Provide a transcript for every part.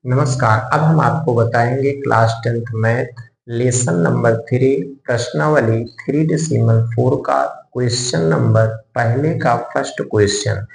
नमस्कार। अब हम आपको बताएंगे class 10th math lesson number 3 प्रश्नावली 3 डेसिमल 4 का क्वेश्चन नंबर पहले का फर्स्ट क्वेश्चन।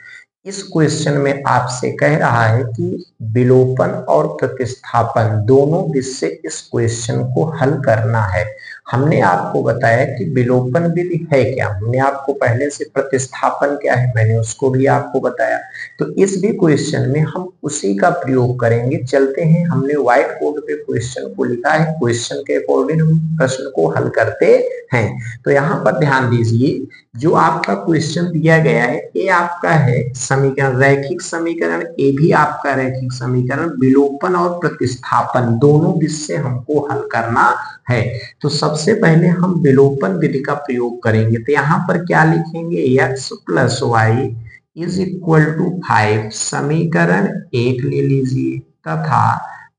इस क्वेश्चन में आपसे कह रहा है कि विलोपन और प्रतिस्थापन दोनों विधि से इस क्वेश्चन को हल करना है। हमने आपको बताया कि विलोपन विधि है क्या, हमने आपको पहले से प्रतिस्थापन क्या है मैंने उसको भी आपको बताया। तो इस भी क्वेश्चन में हम उसी का प्रयोग करेंगे। चलते हैं, हमने व्हाइट बोर्ड पे क्वेश्चन को लिखा है, क्वेश्चन के अकॉर्डिंग हम प्रश्न को हल करते हैं। तो यहाँ पर ध्यान दीजिए, जो आपका क्वेश्चन दिया गया है ये आपका है समीकरण, रैखिक समीकरण, ये भी आपका रैखिक समीकरण, विलोपन और प्रतिस्थापन दोनों विधि से हमको हल करना है। तो सबसे पहले हम विलोपन विधि का प्रयोग करेंगे। तो यहाँ पर क्या लिखेंगे, x plus y is equal to 5 समीकरण 1 ले लीजिए, तथा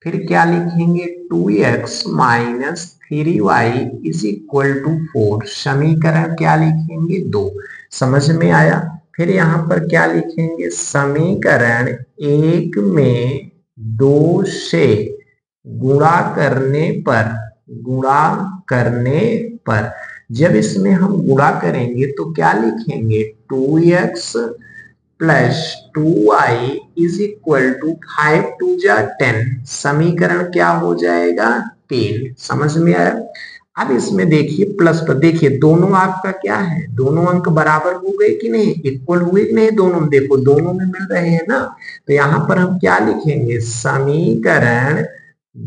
फिर क्या लिखेंगे 2x minus 3y is equal to 4 समीकरण क्या लिखेंगे 2। समझ में आया। फिर यहाँ पर क्या लिखेंगे, समीकरण 1 में 2 से गुणा करने पर जब इसमें हम गुणा करेंगे तो क्या लिखेंगे 2x plus 2y is equal to 5 टू जा 10 समीकरण क्या हो जाएगा 10। समझ में आया। अब इसमें देखिए प्लस पर देखिए दोनों आपका क्या है, दोनों अंक बराबर हो गए कि नहीं, इक्वल हुए कि नहीं, दोनों देखो दोनों में मिल रहे हैं ना। तो यहाँ पर हम क्या लिखेंगे, समीकरण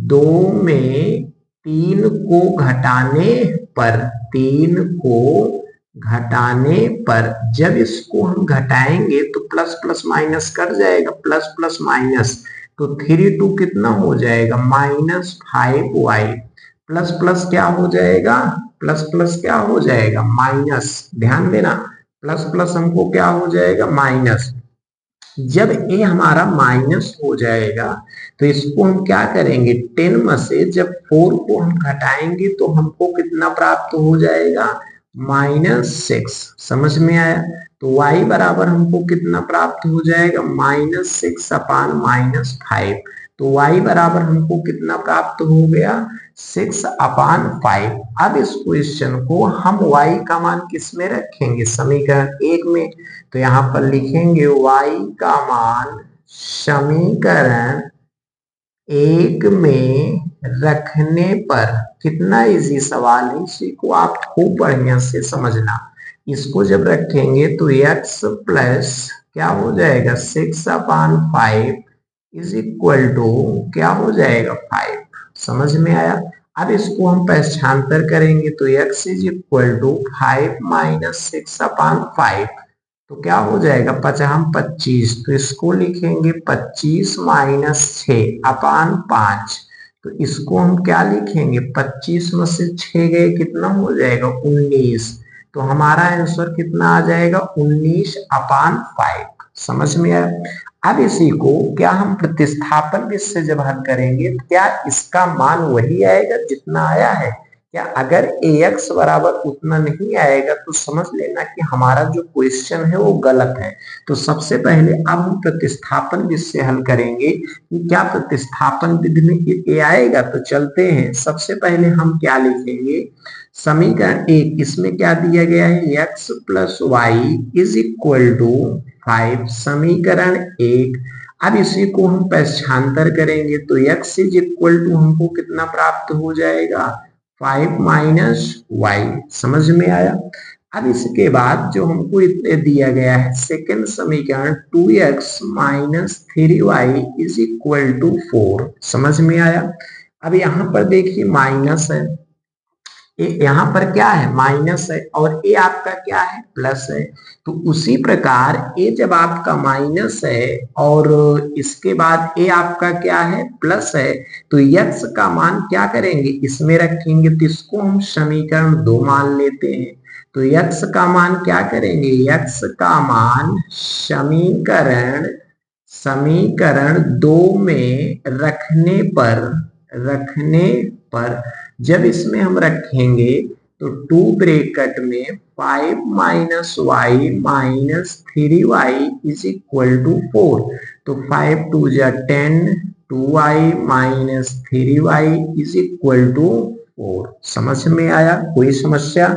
2 में 3 को घटाने पर जब इसको हम घटाएंगे तो प्लस प्लस माइनस कर जाएगा, प्लस प्लस माइनस, तो 3 2 कितना हो जाएगा -5y, प्लस प्लस क्या हो जाएगा, प्लस प्लस क्या हो जाएगा माइनस, ध्यान देना प्लस प्लस हमको क्या हो जाएगा माइनस। जब ये हमारा माइनस हो जाएगा तो इसको हम क्या करेंगे 10 में से जब 4 को हम घटाएंगे तो हमको कितना प्राप्त हो जाएगा -6। समझ में आया। तो y बराबर हमको कितना प्राप्त हो जाएगा -6 अपान -5। तो y बराबर हमको कितना प्राप्त हो गया 6 अपान 5। अब इस क्वेश्चन को हम y का मान किस में रखेंगे, समीकरण 1 में। तो यहाँ पर लिखेंगे y का मान समीकरण 1 में रखने पर, कितना इजी सवाल है, इसी को आप खूब बढ़िया से समझना। इसको जब रखेंगे तो x प्लस क्या हो जाएगा 6 अपान 5 इज इक्वल टू क्या हो जाएगा 5। समझ में आया। अब इसको हम पक्षांतर करेंगे तो x is equal to 5 minus 6 upon 5, तो क्या हो जाएगा 25, तो इसको लिखेंगे 25 माइनस 6 अपान 5। तो इसको हम क्या लिखेंगे 25 में से 6 गए कितना हो जाएगा 19, तो हमारा आंसर कितना आ जाएगा 19 अपान 5। समझ में आया। अब इसी को क्या हम प्रतिस्थापन विधि से जब हल करेंगे क्या इसका मान वही आएगा जितना आया है क्या, अगर ax बराबर उतना नहीं आएगा तो समझ लेना कि हमारा जो क्वेश्चन है वो गलत है। तो सबसे पहले अब हम प्रतिस्थापन विधि से हल करेंगे कि क्या प्रतिस्थापन विधि में ये आएगा। तो चलते हैं, सबसे पहले हम क्या लिखेंगे, समीकरण 1 इसमें क्या दिया गया है x plus y is equal to 5 समीकरण 1। अब इसी को हम पक्षांतर करेंगे तो x इज इक्वल टू हमको कितना प्राप्त हो जाएगा 5 माइनस वाई। समझ में आया। अब इसके बाद जो हमको दिया गया है सेकंड समीकरण 2x minus 3y is equal to 4। समझ में आया। अब यहाँ पर देखिए माइनस है, यहाँ पर क्या है माइनस है और ये आपका क्या है प्लस है। तो उसी प्रकार ये जब आपका माइनस है और इसके बाद ये आपका क्या है प्लस है, तो x का मान क्या करेंगे इसमें रखेंगे, तो इसको हम समीकरण 2 मान लेते हैं। तो x का मान क्या करेंगे, x का मान समीकरण 2 में रखने पर जब इसमें हम रखेंगे तो 2 ब्रैकेट में 5 minus y minus 3y is equal to 4। तो 5 2 जा 10, 2y minus 3y is equal to 4। समझ में आया? कोई समस्या?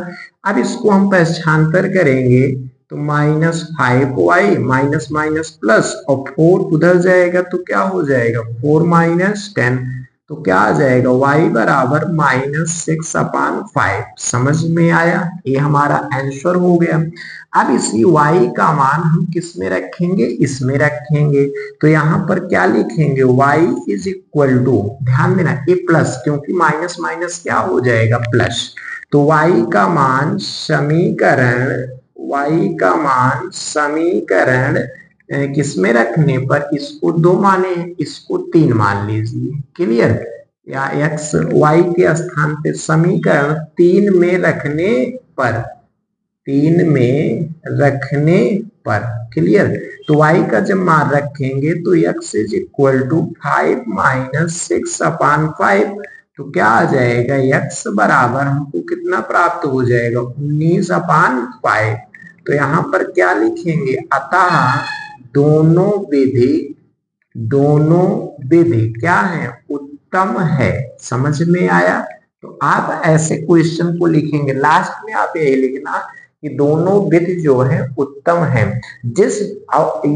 अब इसको हम पहचानतर करेंगे तो -5y माइनस माइनस प्लस और 4 उधर जाएगा तो क्या हो जाएगा 4 माइनस 10, तो क्या आ जाएगा y बराबर -6/5। समझ में आया? ये हमारा आंसर हो गया। अब इसी y का मान हम किस में रखेंगे? इसमें रखेंगे। तो यहाँ पर क्या लिखेंगे y इज इक्वल टू, ध्यान देना ए प्लस, क्योंकि माइनस माइनस क्या हो जाएगा प्लस। तो y का मान समीकरण किसमें रखने पर, इसको 2 माने, इसको 3 मान लीजिए। क्लियर? या x y के स्थान पे समीकरण 3 में रखने पर क्लियर। तो y का जब मान रखेंगे तो x is equal to 5 minus 6/5, तो क्या आ जाएगा x बराबर हमको कितना प्राप्त हो जाएगा 19/5। तो यहाँ पर क्या लिखेंगे, अतः दोनों विधि क्या है, उत्तम है। समझ में आया? तो आप ऐसे क्वेश्चन को लिखेंगे, लास्ट में आप यही लिखना कि दोनों विधि जो है उत्तम है।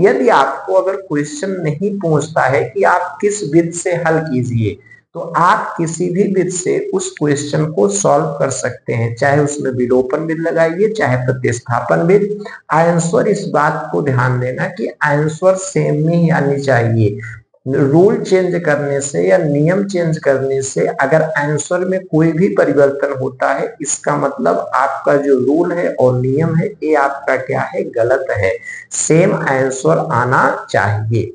यदि आपको अगर क्वेश्चन नहीं पूछता है कि आप किस विधि से हल कीजिए, तो आप किसी भी विधि से उस क्वेश्चन को सॉल्व कर सकते हैं, चाहे उसमें विलोपन विधि लगाइए, चाहे प्रतिस्थापन विधि। आंसर, इस बात को ध्यान देना कि आंसर सेम ही आनी चाहिए। रूल चेंज करने से या नियम चेंज करने से अगर आंसर में कोई भी परिवर्तन होता है, इसका मतलब आपका जो रूल है और नियम है ये आपका क्या है, गलत है। सेम आंसर आना चाहिए।